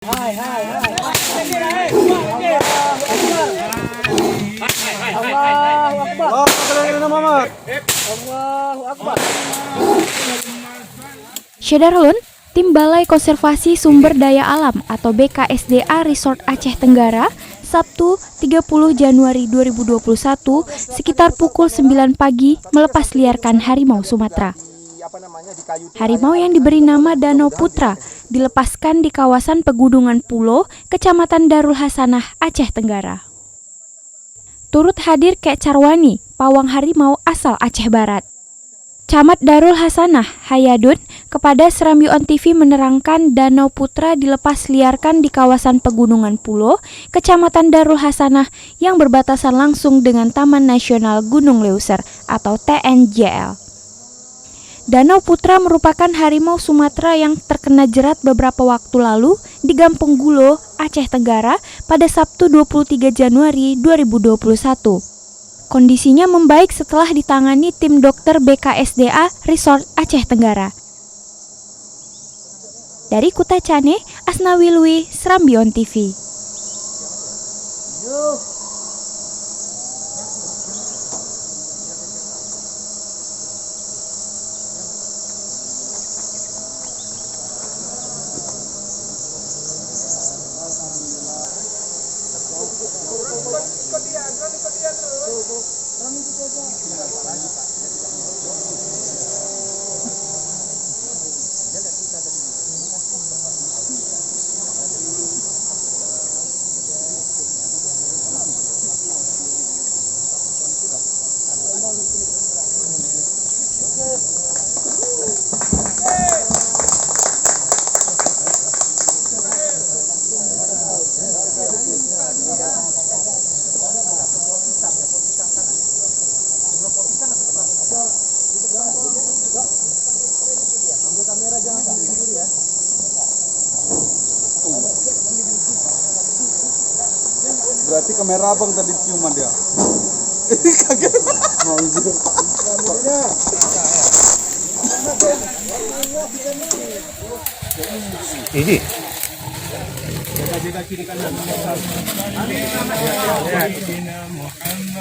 Hai, hai, hai. Allahu Akbar. Allahu Akbar. Syederhun, tim Balai Konservasi Sumber Daya Alam atau BKSDA Resort Aceh Tenggara, Sabtu 30 Januari 2021 sekitar pukul 9 pagi melepas liarkan harimau Sumatera. Harimau yang diberi nama Danau Putra dilepaskan di kawasan Pegunungan Pulo, Kecamatan Darul Hasanah, Aceh Tenggara. Turut hadir Kek Carwani, pawang harimau asal Aceh Barat. Camat Darul Hasanah, Hayadun, kepada Serambi On TV menerangkan Danau Putra dilepas liarkan di kawasan Pegunungan Pulo, Kecamatan Darul Hasanah yang berbatasan langsung dengan Taman Nasional Gunung Leuser atau TNJL. Danau Putra merupakan harimau Sumatera yang terkena jerat beberapa waktu lalu di Gampung Gulo, Aceh Tenggara pada Sabtu 23 Januari 2021. Kondisinya membaik setelah ditangani tim dokter BKSDA Resort Aceh Tenggara. Dari Kuta Cane, Asnawi Lui, Serambi On TV. Berarti kamera abang tadi ciuman dia. Kaget. Anjir. Ini.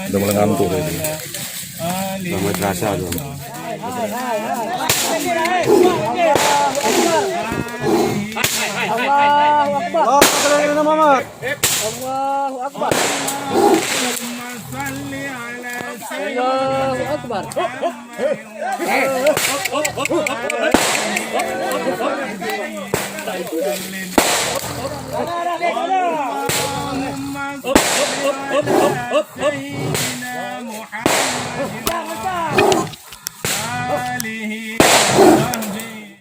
Udah mulai ngantuk ini. Udah mulai terasa tuh. Allahu Akbar. Muhammad. Allahu Akbar. Allahu Akbar. Muhammad